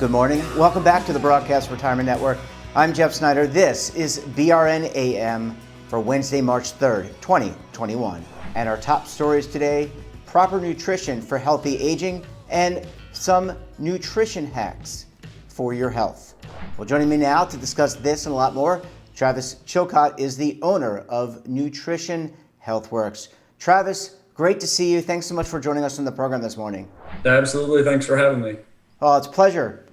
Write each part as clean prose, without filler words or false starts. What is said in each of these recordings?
Good morning. Welcome back to the Broadcast Retirement Network. I'm Jeff Snyder. This is BRN AM for Wednesday, March 3rd, 2021. And our top stories today, proper nutrition for healthy aging and some nutrition hacks for your health. Well, joining me now to discuss this and a lot more, Travis Chilcott is the owner of Nutrition HealthWorks. Travis, great to see you. Thanks so much for joining us on the program this morning. Absolutely. Thanks for having me. Oh, it's a pleasure.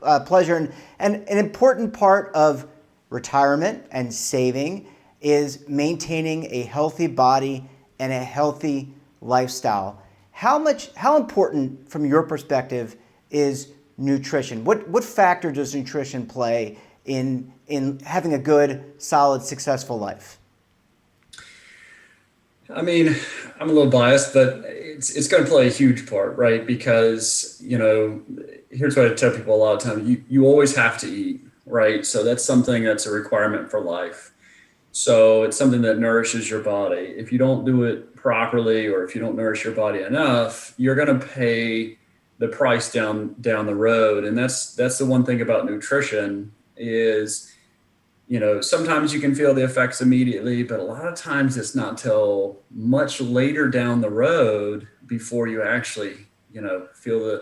And an important part of retirement and saving is maintaining a healthy body and a healthy lifestyle. How important, from your perspective, is nutrition? What factor does nutrition play in having a good, solid, successful life? I mean, I'm a little biased, but it's going to play a huge part, right? Because, here's what I tell people a lot of times, you always have to eat, right? So that's something that's a requirement for life. So it's something that nourishes your body. If you don't do it properly, or if you don't nourish your body enough, you're going to pay the price down the road. And that's the one thing about nutrition is, sometimes you can feel the effects immediately, but a lot of times it's not till much later down the road before you actually, feel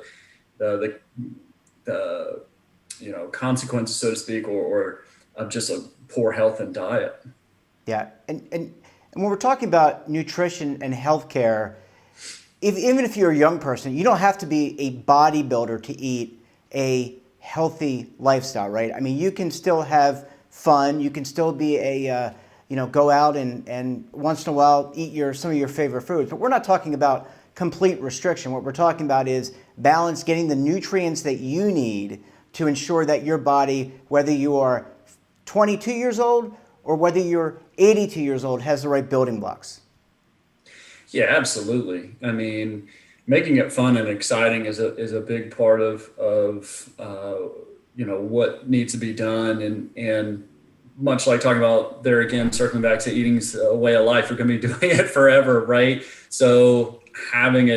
the consequences, so to speak, or of just a poor health and diet. Yeah, and when we're talking about nutrition and healthcare, even if you're a young person, you don't have to be a bodybuilder to eat a healthy lifestyle, right? I mean, you can still have fun. You can still be go out and once in a while eat some of your favorite foods. But we're not talking about complete restriction. What we're talking about is balance, getting the nutrients that you need to ensure that your body, whether you are 22 years old or whether you're 82 years old, has the right building blocks. Yeah, absolutely. I mean, making it fun and exciting is a big part of what needs to be done, and much like talking about there again, circling back to eating's a way of life, we're going to be doing it forever, right? So having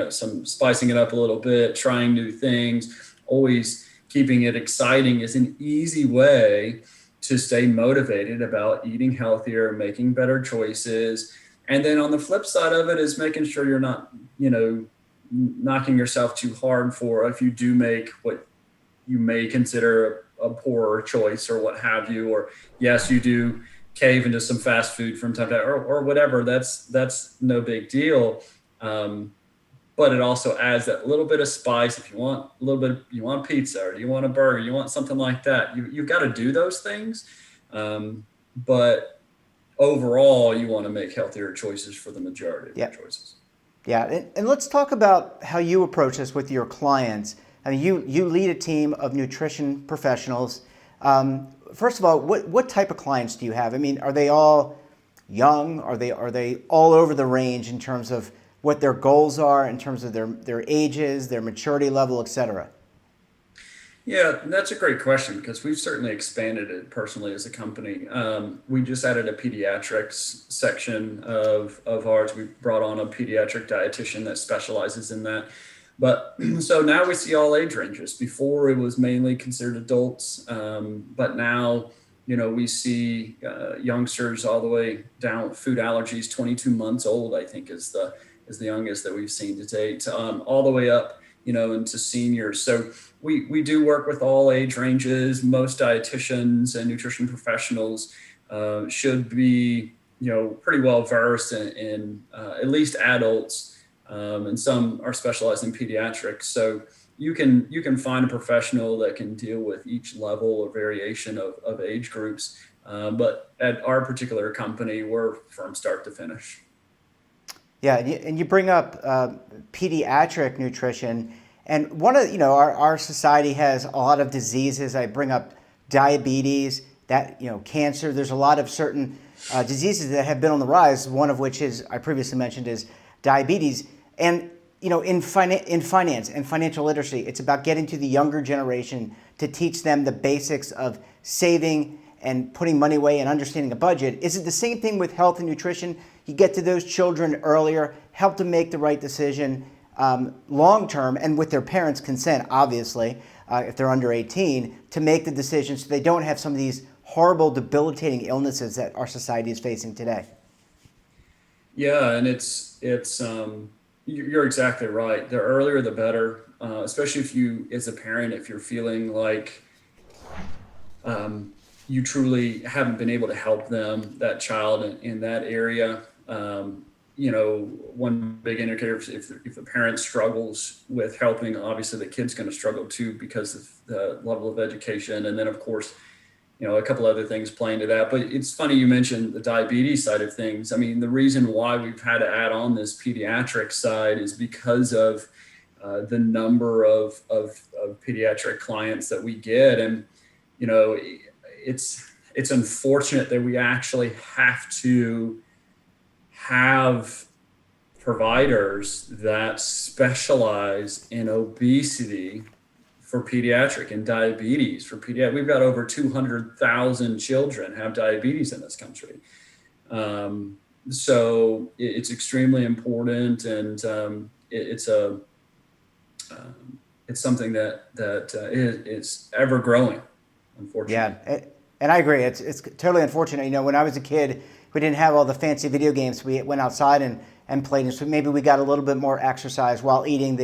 some spicing it up a little bit, trying new things, always keeping it exciting is an easy way to stay motivated about eating healthier, making better choices. And then on the flip side of it is making sure you're not, knocking yourself too hard for if you do make what you may consider a poor choice or what have you, or yes, you do cave into some fast food from time to time or whatever. That's no big deal. But it also adds that little bit of spice. If you want a little bit, you want pizza or you want a burger, you want something like that. You've got to do those things. But overall, you want to make healthier choices for the majority of your choices. Yeah, and let's talk about how you approach this with your clients. I mean, you lead a team of nutrition professionals. First of all, what type of clients do you have? I mean, are they all young? Are they all over the range in terms of what their goals are, in terms of their ages, their maturity level, et cetera? Yeah, that's a great question because we've certainly expanded it personally as a company. We just added a pediatrics section of ours. We brought on a pediatric dietitian that specializes in that. But so now we see all age ranges. Before it was mainly considered adults, but now, we see youngsters all the way down. Food allergies, 22 months old, I think is the youngest that we've seen to date, all the way up, into seniors. So we do work with all age ranges. Most dietitians and nutrition professionals should be, pretty well versed in at least adults. And some are specialized in pediatrics. So you can find a professional that can deal with each level or variation of age groups. But at our particular company, we're from start to finish. Yeah, and you bring up pediatric nutrition, and one of our society has a lot of diseases. I bring up diabetes, cancer. There's a lot of certain diseases that have been on the rise. One of which is I previously mentioned is diabetes. And in finance and financial literacy, it's about getting to the younger generation to teach them the basics of saving and putting money away and understanding a budget. Is it the same thing with health and nutrition? You get to those children earlier, help them make the right decision, long term and with their parents' consent, obviously, if they're under 18, to make the decision so they don't have some of these horrible, debilitating illnesses that our society is facing today. Yeah, and you're exactly right. The earlier the better, especially if you, as a parent, if you're feeling like you truly haven't been able to help that child in that area. One big indicator, if the parent struggles with helping, obviously the kid's going to struggle too because of the level of education. And then, of course, a couple other things play into that. But it's funny you mentioned the diabetes side of things. I mean, the reason why we've had to add on this pediatric side is because of the number of pediatric clients that we get. And, it's unfortunate that we actually have to have providers that specialize in obesity for pediatric and diabetes for pediatric. We've got over 200,000 children have diabetes in this country. So it's extremely important, and it's something that is ever growing, unfortunately. Yeah, and I agree. It's totally unfortunate. When I was a kid, we didn't have all the fancy video games. We went outside and played, and so maybe we got a little bit more exercise while eating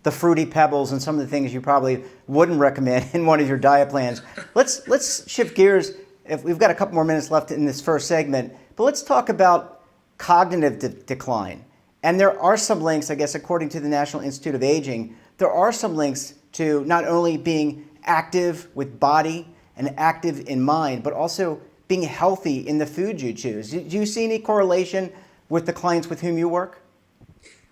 the Fruity Pebbles and some of the things you probably wouldn't recommend in one of your diet plans. Let's shift gears. If we've got a couple more minutes left in this first segment, but let's talk about cognitive decline. And there are some links, I guess, according to the National Institute of Aging, there are some links to not only being active with body and active in mind, but also being healthy in the food you choose. Do you see any correlation with the clients with whom you work?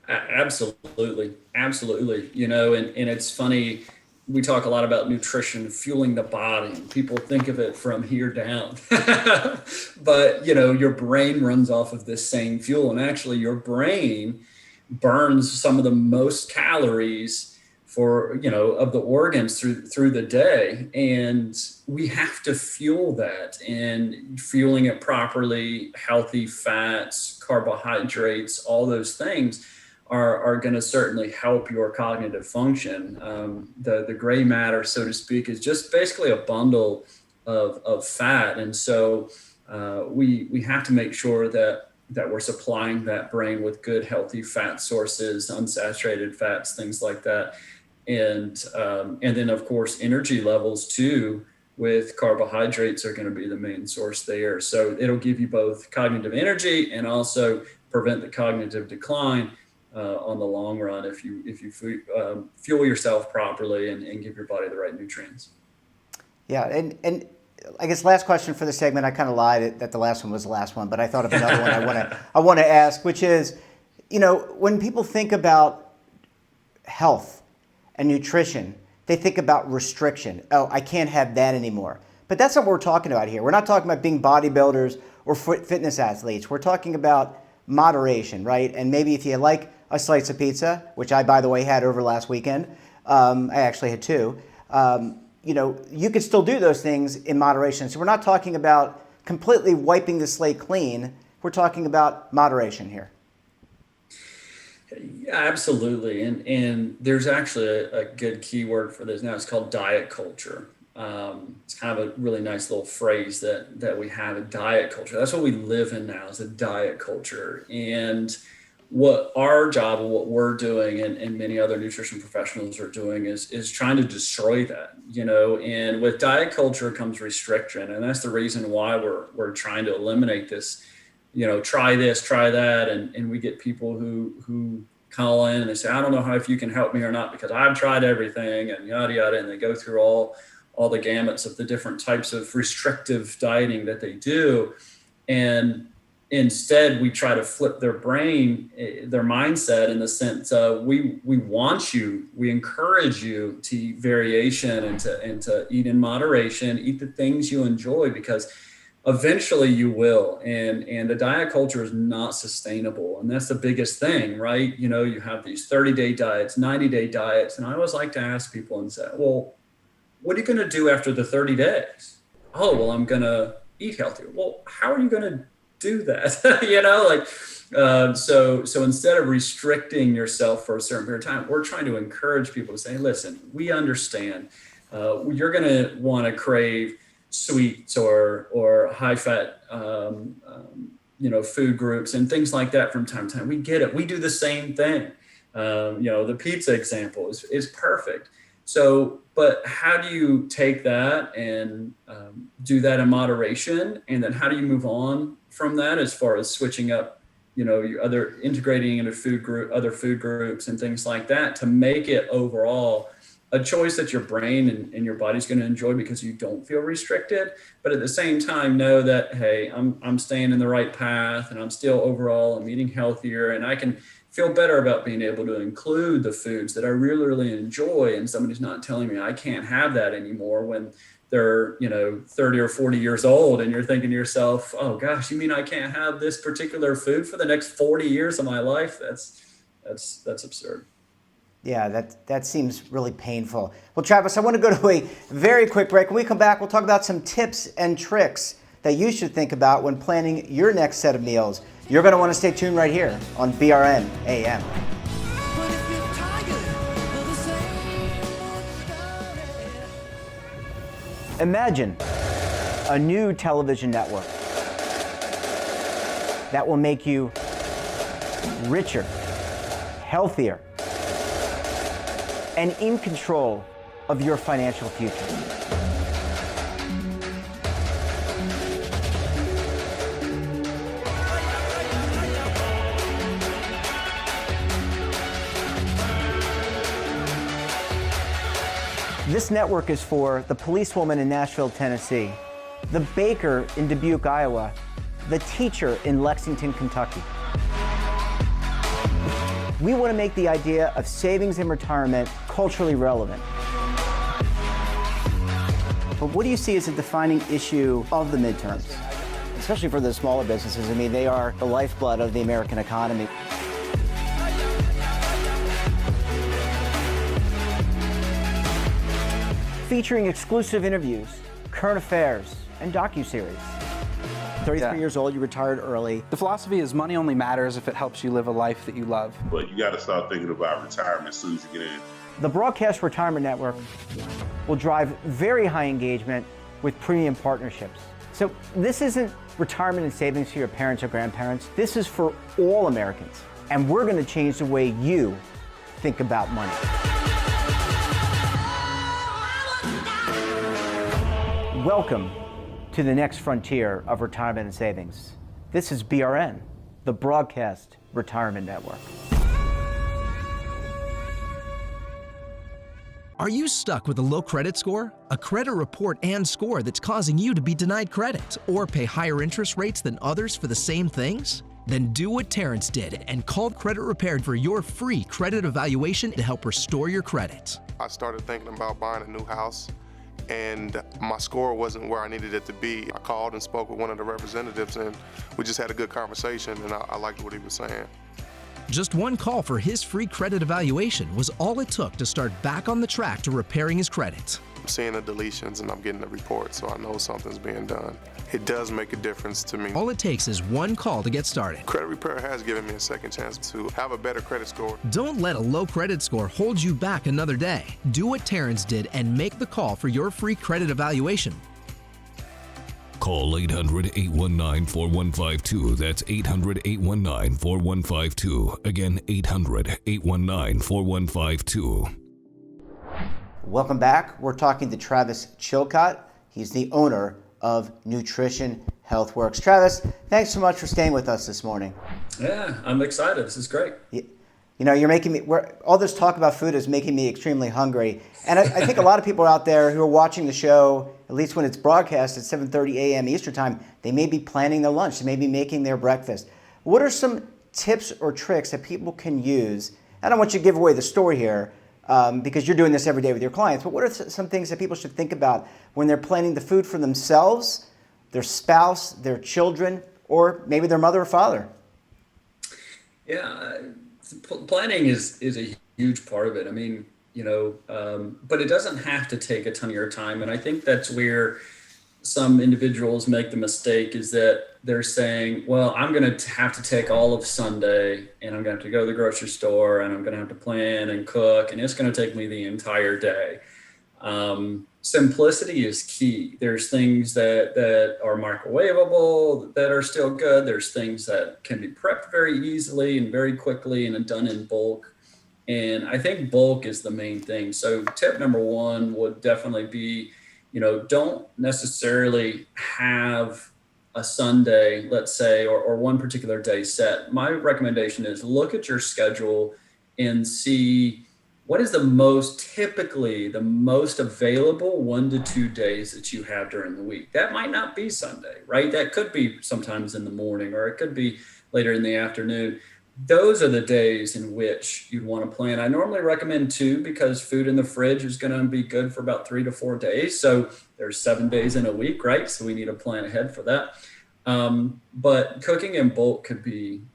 Absolutely. And it's funny, we talk a lot about nutrition, fueling the body. People think of it from here down, but your brain runs off of this same fuel. And actually your brain burns some of the most calories of the organs through the day. And we have to fuel that, and fueling it properly, healthy fats, carbohydrates, all those things are going to certainly help your cognitive function. The gray matter, so to speak, is just basically a bundle of fat. And so we have to make sure that we're supplying that brain with good, healthy fat sources, unsaturated fats, things like that. And then, of course, energy levels too, with carbohydrates are going to be the main source there. So it'll give you both cognitive energy and also prevent the cognitive decline on the long run if you fuel yourself properly and give your body the right nutrients. Yeah, and I guess last question for the segment. I kind of lied that the last one was the last one, but I thought of another one I want to ask, which is, when people think about health and nutrition, they think about restriction. Oh, I can't have that anymore. But that's not what we're talking about here. We're not talking about being bodybuilders or fitness athletes. We're talking about moderation, right? And maybe if you like a slice of pizza, which I, by the way, had over last weekend, I actually had two, you could still do those things in moderation. So we're not talking about completely wiping the slate clean. We're talking about moderation here. Yeah, absolutely. And there's actually a good keyword for this now. It's called diet culture. It's kind of a really nice little phrase that we have, a diet culture. That's what we live in now, is a diet culture. And what our job and what we're doing and many other nutrition professionals are doing is trying to destroy that, and with diet culture comes restriction. And that's the reason why we're trying to eliminate this, try this, try that. And we get people who call in and they say, I don't know if you can help me or not, because I've tried everything and yada, yada. And they go through all the gamuts of the different types of restrictive dieting that they do. And instead, we try to flip their brain, their mindset, in the sense of we want you, we encourage you to eat variation and to eat in moderation, eat the things you enjoy, because eventually you will. And the diet culture is not sustainable. And that's the biggest thing, right? You have these 30-day diets, 90-day diets. And I always like to ask people and say, well, what are you going to do after the 30 days? Oh, well, I'm going to eat healthier. Well, how are you going to do that. So instead of restricting yourself for a certain period of time, we're trying to encourage people to say, listen, we understand you're going to want to crave sweets or high fat, food groups and things like that from time to time. We get it. We do the same thing. The pizza example is perfect. So, but how do you take that and do that in moderation? And then how do you move on from that as far as switching up, your other integrating into other food groups and things like that to make it overall a choice that your brain and your body's going to enjoy because you don't feel restricted, but at the same time know that, hey, I'm staying in the right path and I'm eating healthier, and I can feel better about being able to include the foods that I really, really enjoy. And somebody's not telling me I can't have that anymore when they're, 30 or 40 years old, and you're thinking to yourself, oh gosh, you mean I can't have this particular food for the next 40 years of my life? That's absurd. Yeah, that seems really painful. Well, Travis, I want to go to a very quick break. When we come back, we'll talk about some tips and tricks that you should think about when planning your next set of meals. You're going to want to stay tuned right here on BRN AM. Imagine a new television network that will make you richer, healthier, and in control of your financial future. This network is for the policewoman in Nashville, Tennessee, the baker in Dubuque, Iowa, the teacher in Lexington, Kentucky. We want to make the idea of savings and retirement culturally relevant. But what do you see as a defining issue of the midterms, especially for the smaller businesses? I mean, they are the lifeblood of the American economy. Featuring exclusive interviews, current affairs, and docuseries. 33 years old, you retired early. The philosophy is money only matters if it helps you live a life that you love. But you got to start thinking about retirement as soon as you get in. The Broadcast Retirement Network will drive very high engagement with premium partnerships. So this isn't retirement and savings for your parents or grandparents. This is for all Americans. And we're going to change the way you think about money. Welcome to the next frontier of retirement and savings. This is BRN, the Broadcast Retirement Network. Are you stuck with a low credit score? A credit report and score that's causing you to be denied credit or pay higher interest rates than others for the same things? Then do what Terrence did and call Credit Repaired for your free credit evaluation to help restore your credit. I started thinking about buying a new house, and my score wasn't where I needed it to be. I called and spoke with one of the representatives, and we just had a good conversation, and I liked what he was saying. Just one call for his free credit evaluation was all it took to start back on the track to repairing his credit. I'm seeing the deletions and I'm getting the report, so I know something's being done. It does make a difference to me. All it takes is one call to get started. Credit Repair has given me a second chance to have a better credit score. Don't let a low credit score hold you back another day. Do what Terrence did and make the call for your free credit evaluation. Call 800-819-4152. That's 800-819-4152. Again, 800-819-4152. Welcome back. We're talking to Travis Chilcott. He's the owner of Nutrition Health Works. Travis, thanks so much for staying with us this morning. Yeah, I'm excited. This is great. You know, you're making me, all this talk about food is making me extremely hungry. And I think a lot of people out there who are watching the show, at least when it's broadcast at 7:30 a.m. Eastern time, they may be planning their lunch, they may be making their breakfast. What are some tips or tricks that people can use? I don't want you to give away the story here because you're doing this every day with your clients, but what are some things that people should think about when they're planning the food for themselves, their spouse, their children, or maybe their mother or father? Yeah, planning is a huge part of it. I mean, but it doesn't have to take a ton of your time. And I think that's where some individuals make the mistake is that they're saying, well, I'm going to have to take all of Sunday and I'm going to have to go to the grocery store and I'm going to have to plan and cook and it's going to take me the entire day. Simplicity is key. There's things that are microwavable that are still good. There's things that can be prepped very easily and very quickly and done in bulk. And I think bulk is the main thing. So tip number one would definitely be, don't necessarily have a Sunday, let's say, or one particular day set. My recommendation is look at your schedule and see what is typically the most available 1 to 2 days that you have during the week. That might not be Sunday, right? That could be sometimes in the morning, or it could be later in the afternoon. Those are the days in which you'd want to plan. I normally recommend 2 because food in the fridge is going to be good for about 3 to 4 days. So there's 7 days in a week, right? So we need to plan ahead for that. But cooking in bulk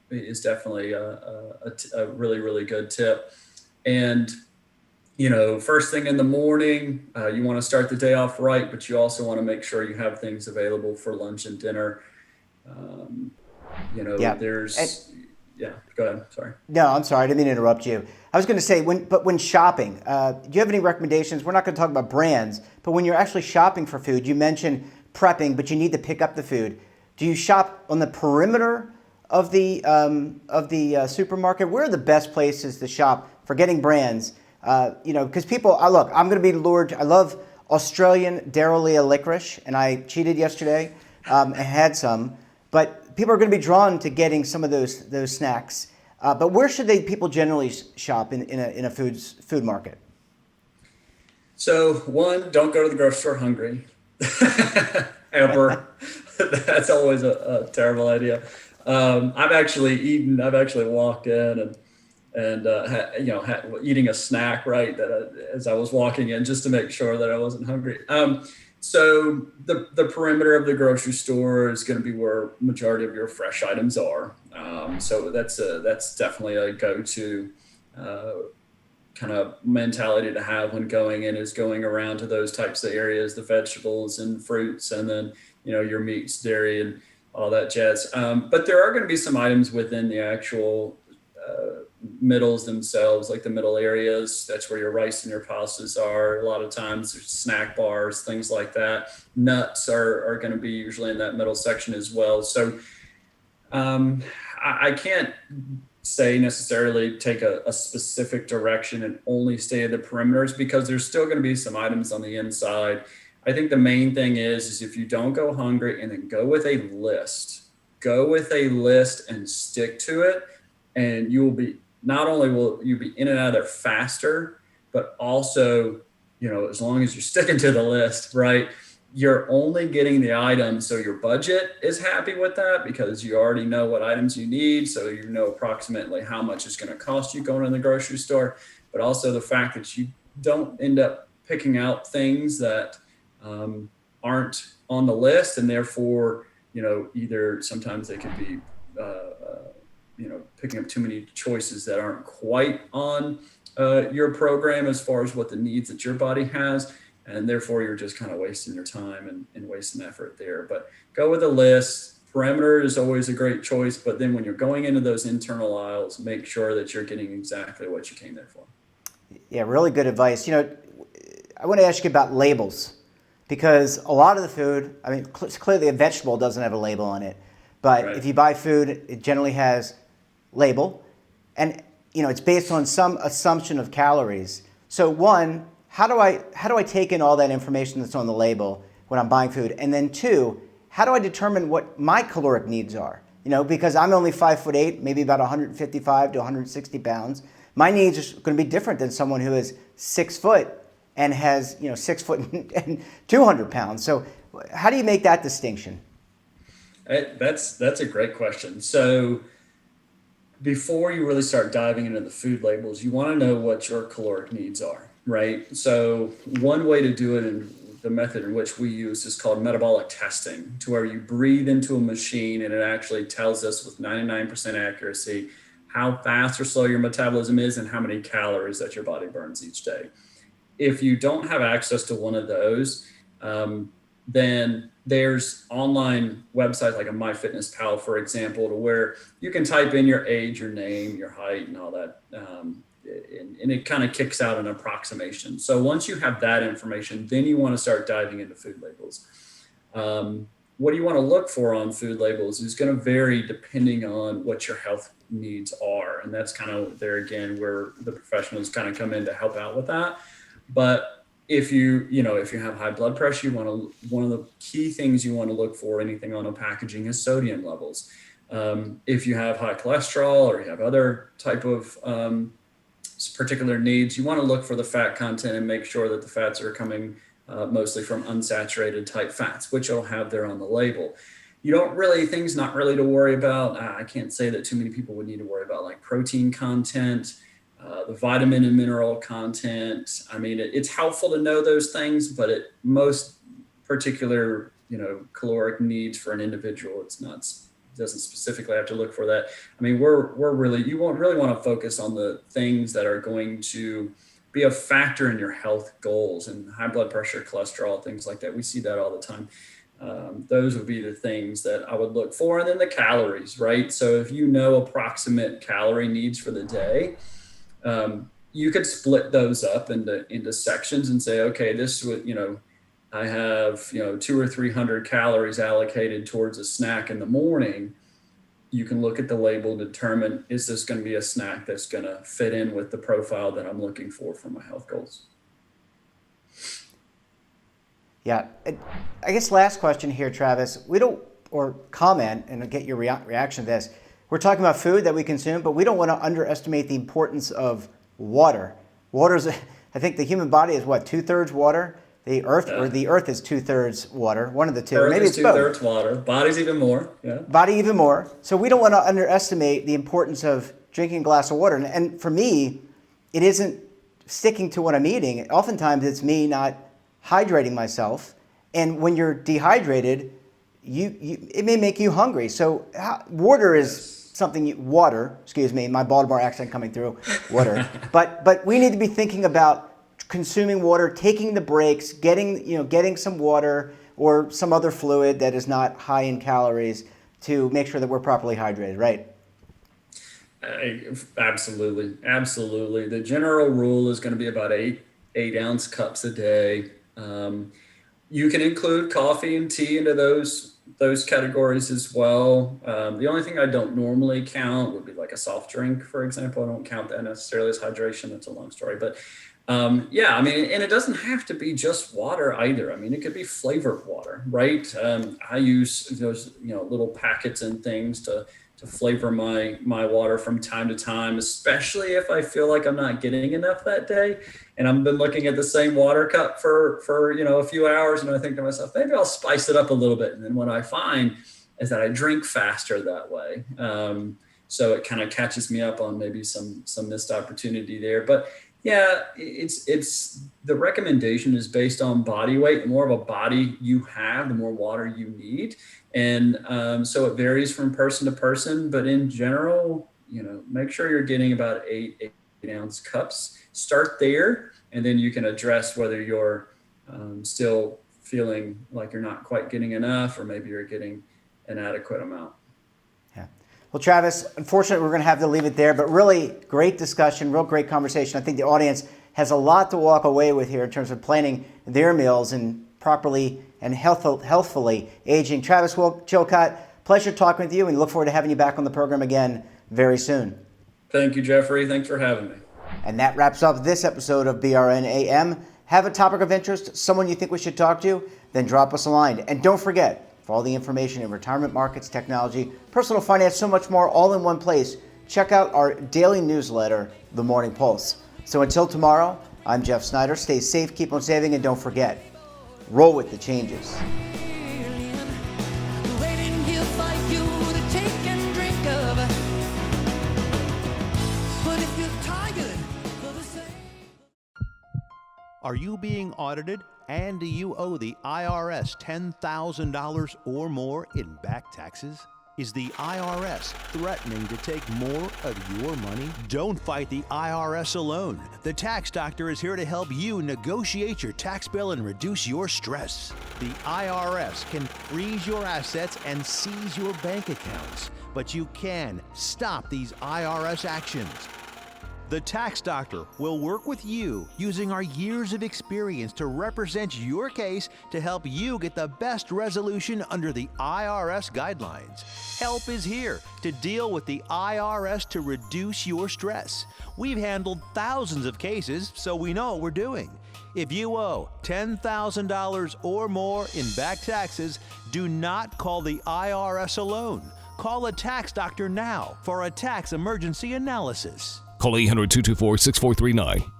is definitely a really, really good tip. And, first thing in the morning, you want to start the day off right, but you also want to make sure you have things available for lunch and dinner. Yeah, go ahead. Sorry. No, I'm sorry. I didn't mean to interrupt you. I was going to say, when shopping, do you have any recommendations? We're not going to talk about brands, but when you're actually shopping for food, you mentioned prepping, but you need to pick up the food. Do you shop on the perimeter of the supermarket? Where are the best places to shop for getting brands? Because people, I'm going to be lured. I love Australian Darylia licorice, and I cheated yesterday and had some. But people are going to be drawn to getting some of those snacks. But where should people generally shop in a food market? So one, don't go to the grocery store hungry, ever. That's always a terrible idea. I've actually walked in and eating a snack right as I was walking in just to make sure that I wasn't hungry. So the perimeter of the grocery store is going to be where majority of your fresh items are. So that's definitely a go-to kind of mentality to have when going in, is going around to those types of areas, the vegetables and fruits, and then your meats, dairy, and all that jazz. But there are going to be some items within the actual middles themselves, like the middle areas. That's where your rice and your pastas are. A lot of times there's snack bars, things like that. Nuts are going to be usually in that middle section as well. So I can't say necessarily take a specific direction and only stay at the perimeters, because there's still going to be some items on the inside. I think the main thing is if you don't go hungry, and then go with a list and stick to it, and not only will you be in and out of there faster, but also, as long as you're sticking to the list, right, you're only getting the items. So your budget is happy with that because you already know what items you need. So you know approximately how much it's going to cost you going to the grocery store, but also the fact that you don't end up picking out things that aren't on the list. And therefore, either sometimes they can be, picking up too many choices that aren't quite on your program as far as what the needs that your body has. And therefore you're just kind of wasting your time and wasting effort there. But go with a list. Perimeter is always a great choice. But then when you're going into those internal aisles, make sure that you're getting exactly what you came there for. Yeah, really good advice. I want to ask you about labels, because a lot of the food, clearly a vegetable doesn't have a label on it. But Right. if you buy food, it generally has label. And, it's based on some assumption of calories. So one, how do I take in all that information that's on the label when I'm buying food? And then two, how do I determine what my caloric needs are? Because I'm only 5'8", maybe about 155 to 160 pounds. My needs are going to be different than someone who is 6 foot and has 6 foot and 200 pounds. So how do you make that distinction? That's a great question. So before you really start diving into the food labels, you want to know what your caloric needs are, right? So one way to do it, and the method in which we use, is called metabolic testing, to where you breathe into a machine and it actually tells us with 99% accuracy how fast or slow your metabolism is and how many calories that your body burns each day. If you don't have access to one of those, then there's online websites like a MyFitnessPal, for example, to where you can type in your age, your name, your height, and all that. And it kind of kicks out an approximation. So once you have that information, then you want to start diving into food labels. What do you want to look for on food labels is going to vary depending on what your health needs are. And that's kind of there again, where the professionals kind of come in to help out with that. But if you have high blood pressure, one of the key things you want to look for anything on a packaging is sodium levels. If you have high cholesterol or you have other type of particular needs, you want to look for the fat content and make sure that the fats are coming mostly from unsaturated type fats, which you'll have there on the label. Things not really to worry about. I can't say that too many people would need to worry about like protein content, the vitamin and mineral content. I mean, it's helpful to know those things, but most particular, caloric needs for an individual, doesn't specifically have to look for that. I mean, you won't really want to focus on the things that are going to be a factor in your health goals, and high blood pressure, cholesterol, things like that. We see that all the time. Those would be the things that I would look for. And then the calories, right? So if you know approximate calorie needs for the day, you could split those up into sections and say, okay, this would, I have, 200 or 300 calories allocated towards a snack in the morning. You can look at the label, determine, is this going to be a snack that's going to fit in with the profile that I'm looking for my health goals? Yeah. I guess last question here, Travis. Or comment and get your reaction to this. We're talking about food that we consume, but we don't want to underestimate the importance of water. I think the human body is 2/3 water? The earth is 2/3 water, one of the two. Earth Maybe is it's both. 2/3 water. Body's even more. Yeah. Body even more. So we don't want to underestimate the importance of drinking a glass of water. And for me, it isn't sticking to what I'm eating. Oftentimes it's me not hydrating myself. And when you're dehydrated, it may make you hungry. So water is my Baltimore accent coming through, water. But we need to be thinking about consuming water, taking the breaks, getting some water or some other fluid that is not high in calories to make sure that we're properly hydrated, right? Absolutely. The general rule is going to be about 8-ounce cups a day. You can include coffee and tea into those categories as well. The only thing I don't normally count would be like a soft drink, for example. I don't count that necessarily as hydration. That's a long story, but and it doesn't have to be just water either. I mean, it could be flavored water, right? I use those, little packets and things to flavor my water from time to time, especially if I feel like I'm not getting enough that day. And I've been looking at the same water cup for a few hours, and I think to myself, maybe I'll spice it up a little bit. And then what I find is that I drink faster that way. So it kind of catches me up on maybe some missed opportunity there. But yeah, it's the recommendation is based on body weight. The more of a body you have, the more water you need. And so it varies from person to person, but in general, make sure you're getting about 8-ounce cups. Start there, and then you can address whether you're still feeling like you're not quite getting enough, or maybe you're getting an adequate amount. Yeah. Well, Travis, unfortunately, we're going to have to leave it there, but really great discussion, real great conversation. I think the audience has a lot to walk away with here in terms of planning their meals and properly and healthfully aging. Travis Chilcott, pleasure talking with you, and look forward to having you back on the program again very soon. Thank you, Jeffrey. Thanks for having me. And that wraps up this episode of BRN AM. Have a topic of interest, someone you think we should talk to, then drop us a line. And don't forget, for all the information in retirement markets, technology, personal finance, so much more, all in one place, check out our daily newsletter, The Morning Pulse. So until tomorrow, I'm Jeff Snyder. Stay safe, keep on saving, and don't forget, roll with the changes. Are you being audited, and do you owe the IRS $10,000 or more in back taxes? Is the IRS threatening to take more of your money? Don't fight the IRS alone. The Tax Doctor is here to help you negotiate your tax bill and reduce your stress. The IRS can freeze your assets and seize your bank accounts, but you can stop these IRS actions. The Tax Doctor will work with you using our years of experience to represent your case to help you get the best resolution under the IRS guidelines. Help is here to deal with the IRS to reduce your stress. We've handled thousands of cases, so we know what we're doing. If you owe $10,000 or more in back taxes, do not call the IRS alone. Call a Tax Doctor now for a tax emergency analysis. Call 800-224-6439.